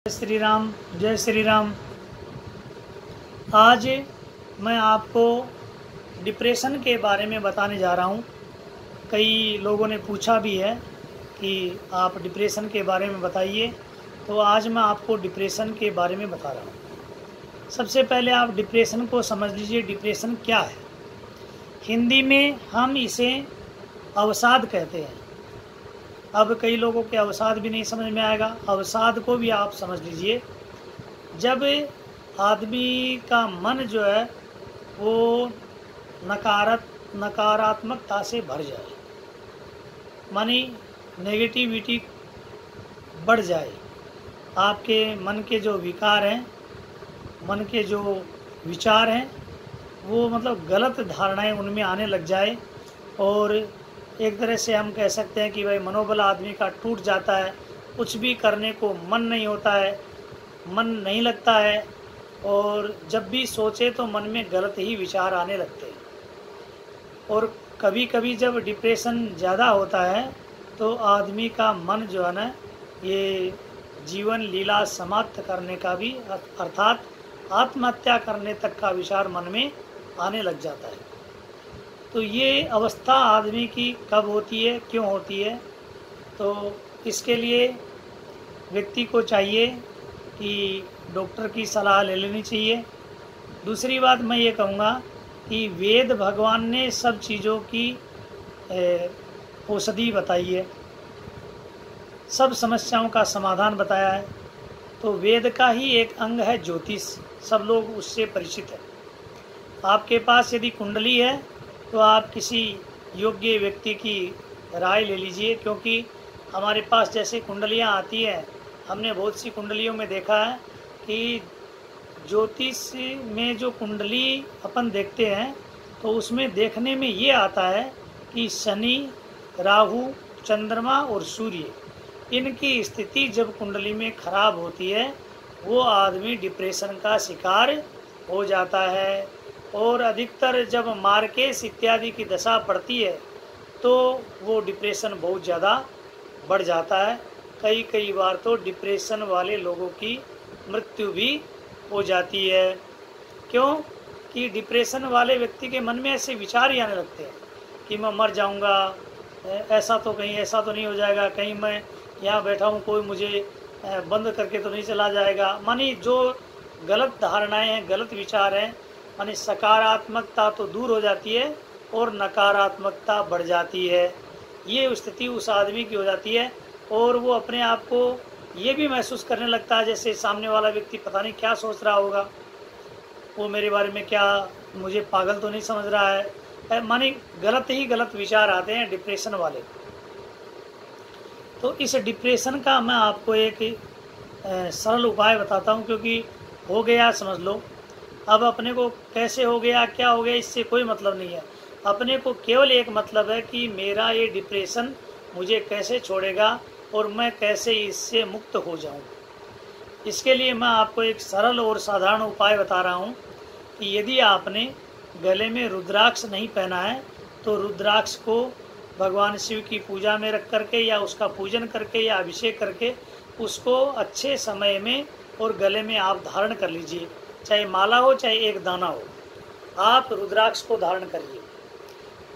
श्री राम, जय श्री राम। आज मैं आपको डिप्रेशन के बारे में बताने जा रहा हूँ। कई लोगों ने पूछा भी है कि आप डिप्रेशन के बारे में बताइए, तो आज मैं आपको डिप्रेशन के बारे में बता रहा हूँ। सबसे पहले आप डिप्रेशन को समझ लीजिए, डिप्रेशन क्या है। हिंदी में हम इसे अवसाद कहते हैं। अब कई लोगों के अवसाद भी नहीं समझ में आएगा, अवसाद को भी आप समझ लीजिए। जब आदमी का मन जो है वो नकारात्मकता से भर जाए, मानी नेगेटिविटी बढ़ जाए, आपके मन के जो विकार हैं, मन के जो विचार हैं, वो मतलब गलत धारणाएं उनमें आने लग जाए, और एक तरह से हम कह सकते हैं कि भाई मनोबल आदमी का टूट जाता है, कुछ भी करने को मन नहीं होता है, मन नहीं लगता है, और जब भी सोचे तो मन में गलत ही विचार आने लगते हैं। और कभी कभी जब डिप्रेशन ज़्यादा होता है तो आदमी का मन जो है ना, ये जीवन लीला समाप्त करने का भी, अर्थात आत्महत्या करने तक का विचार मन में आने लग जाता है। तो ये अवस्था आदमी की कब होती है, क्यों होती है? तो इसके लिए व्यक्ति को चाहिए कि डॉक्टर की सलाह ले लेनी चाहिए। दूसरी बात मैं ये कहूँगा कि वेद भगवान ने सब चीज़ों की औषधि बताई है, सब समस्याओं का समाधान बताया है। तो वेद का ही एक अंग है ज्योतिष, सब लोग उससे परिचित हैं। आपके पास यदि कुंडली है तो आप किसी योग्य व्यक्ति की राय ले लीजिए, क्योंकि हमारे पास जैसे कुंडलियाँ आती हैं, हमने बहुत सी कुंडलियों में देखा है कि ज्योतिष में जो कुंडली अपन देखते हैं तो उसमें देखने में ये आता है कि शनि, राहु, चंद्रमा और सूर्य, इनकी स्थिति जब कुंडली में खराब होती है, वो आदमी डिप्रेशन का शिकार हो जाता है। और अधिकतर जब मार्केस इत्यादि की दशा पड़ती है तो वो डिप्रेशन बहुत ज़्यादा बढ़ जाता है। कई बार तो डिप्रेशन वाले लोगों की मृत्यु भी हो जाती है। क्यों? कि डिप्रेशन वाले व्यक्ति के मन में ऐसे विचार ही आने लगते हैं कि मैं मर जाऊंगा, ऐसा तो कहीं ऐसा तो नहीं हो जाएगा, कहीं मैं यहाँ बैठा हूँ कोई मुझे बंद करके तो नहीं चला जाएगा। मानी जो गलत धारणाएं हैं, गलत विचार हैं, मानी सकारात्मकता तो दूर हो जाती है और नकारात्मकता बढ़ जाती है। ये स्थिति उस आदमी की हो जाती है, और वो अपने आप को ये भी महसूस करने लगता है जैसे सामने वाला व्यक्ति पता नहीं क्या सोच रहा होगा, वो मेरे बारे में क्या, मुझे पागल तो नहीं समझ रहा है। मानी गलत ही गलत विचार आते हैं डिप्रेशन वाले। तो इस डिप्रेशन का मैं आपको एक सरल उपाय बताता हूँ, क्योंकि हो गया समझ लो, अब अपने को कैसे हो गया, क्या हो गया, इससे कोई मतलब नहीं है। अपने को केवल एक मतलब है कि मेरा ये डिप्रेशन मुझे कैसे छोड़ेगा और मैं कैसे इससे मुक्त हो जाऊं। इसके लिए मैं आपको एक सरल और साधारण उपाय बता रहा हूं कि यदि आपने गले में रुद्राक्ष नहीं पहना है तो रुद्राक्ष को भगवान शिव की पूजा में रख करके या उसका पूजन करके या अभिषेक करके उसको अच्छे समय में और गले में आप धारण कर लीजिए। चाहे माला हो चाहे एक दाना हो, आप रुद्राक्ष को धारण करिए।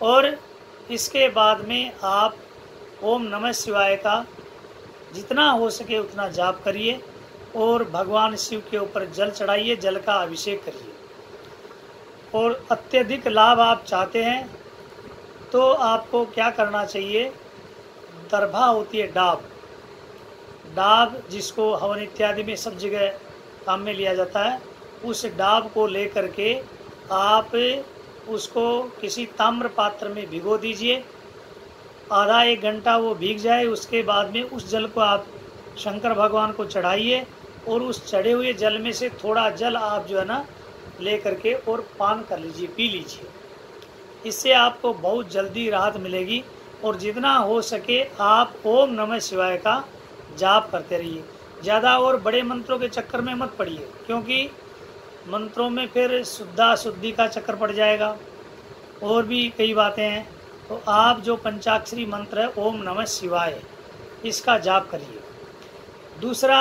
और इसके बाद में आप ओम नमः शिवाय का जितना हो सके उतना जाप करिए और भगवान शिव के ऊपर जल चढ़ाइए, जल का अभिषेक करिए। और अत्यधिक लाभ आप चाहते हैं तो आपको क्या करना चाहिए, दरभा होती है डाब जिसको हवन इत्यादि में सब जगह काम में लिया जाता है, उस डाब को लेकर के आप उसको किसी ताम्र पात्र में भिगो दीजिए। आधा एक घंटा वो भीग जाए, उसके बाद में उस जल को आप शंकर भगवान को चढ़ाइए और उस चढ़े हुए जल में से थोड़ा जल आप जो है ना ले करके और पान कर लीजिए, पी लीजिए। इससे आपको बहुत जल्दी राहत मिलेगी। और जितना हो सके आप ओम नमः शिवाय का जाप करते रहिए। ज़्यादा और बड़े मंत्रों के चक्कर में मत पड़िए, क्योंकि मंत्रों में फिर शुद्धि का चक्कर पड़ जाएगा, और भी कई बातें हैं। तो आप जो पंचाक्षरी मंत्र है ओम नमः शिवाय, इसका जाप करिए। दूसरा,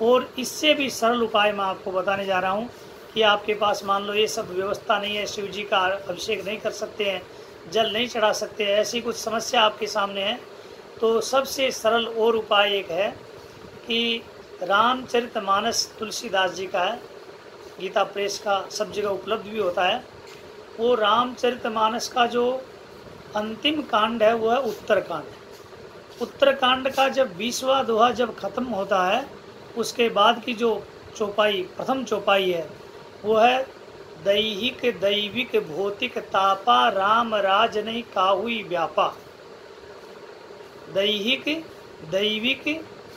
और इससे भी सरल उपाय मैं आपको बताने जा रहा हूँ कि आपके पास मान लो ये सब व्यवस्था नहीं है, शिव जी का अभिषेक नहीं कर सकते हैं, जल नहीं चढ़ा सकते हैं, ऐसी कुछ समस्या आपके सामने है, तो सबसे सरल और उपाय एक है कि रामचरितमानस तुलसीदास जी का है, गीता प्रेस का सब जगह उपलब्ध भी होता है। वो रामचरितमानस का जो अंतिम कांड है वो है उत्तरकांड। उत्तरकांड का जब 20वां दोहा जब खत्म होता है, उसके बाद की जो चौपाई, प्रथम चौपाई है, वो है दैहिक दैविक भौतिक तापा राम राज नहीं काहुई व्यापा। दैहिक दैविक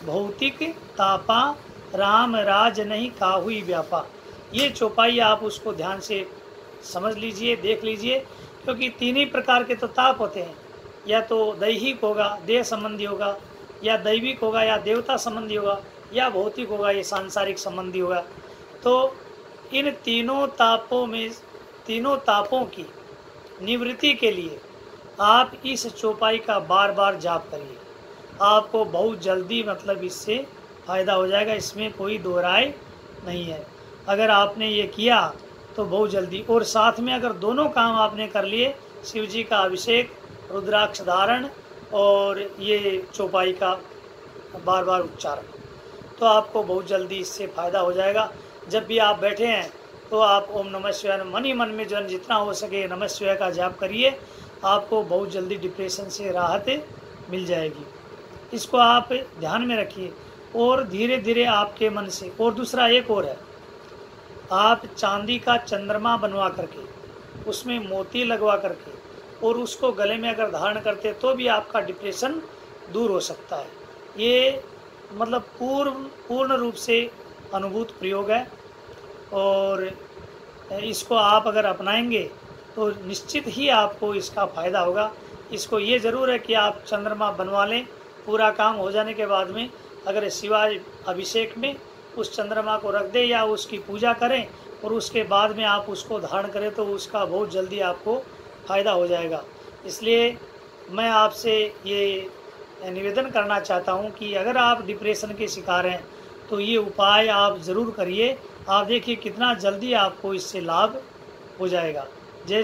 भौतिक तापा राम राज नहीं काहुई व्यापा। ये चौपाई आप उसको ध्यान से समझ लीजिए, देख लीजिए, क्योंकि तीन ही प्रकार के तो ताप होते हैं, या तो दैहिक होगा, देह संबंधी होगा, या दैविक होगा, या देवता संबंधी होगा, या भौतिक होगा, ये सांसारिक संबंधी होगा। तो इन तीनों तापों में, तीनों तापों की निवृत्ति के लिए आप इस चौपाई का बार बार जाप करिए, आपको बहुत जल्दी मतलब इससे फ़ायदा हो जाएगा, इसमें कोई दो राय नहीं है। अगर आपने ये किया तो बहुत जल्दी, और साथ में अगर दोनों काम आपने कर लिए, शिव जी का अभिषेक, रुद्राक्ष धारण और ये चौपाई का बार बार उच्चारण, तो आपको बहुत जल्दी इससे फ़ायदा हो जाएगा। जब भी आप बैठे हैं तो आप ओम नमः शिवाय मन ही मन में जो जितना हो सके नमः शिवाय का जाप करिए, आपको बहुत जल्दी डिप्रेशन से राहत मिल जाएगी। इसको आप ध्यान में रखिए और धीरे धीरे आपके मन से। और दूसरा एक और है, आप चांदी का चंद्रमा बनवा करके उसमें मोती लगवा करके और उसको गले में अगर धारण करते तो भी आपका डिप्रेशन दूर हो सकता है। ये मतलब पूर्ण रूप से अनुभूत प्रयोग है, और इसको आप अगर अपनाएंगे तो निश्चित ही आपको इसका फ़ायदा होगा। इसको ये ज़रूर है कि आप चंद्रमा बनवा लें, पूरा काम हो जाने के बाद में अगर शिवाय अभिषेक में उस चंद्रमा को रख दें या उसकी पूजा करें और उसके बाद में आप उसको धारण करें तो उसका बहुत जल्दी आपको फ़ायदा हो जाएगा। इसलिए मैं आपसे ये निवेदन करना चाहता हूँ कि अगर आप डिप्रेशन के शिकार हैं तो ये उपाय आप ज़रूर करिए। आप देखिए कितना जल्दी आपको इससे लाभ हो जाएगा। जय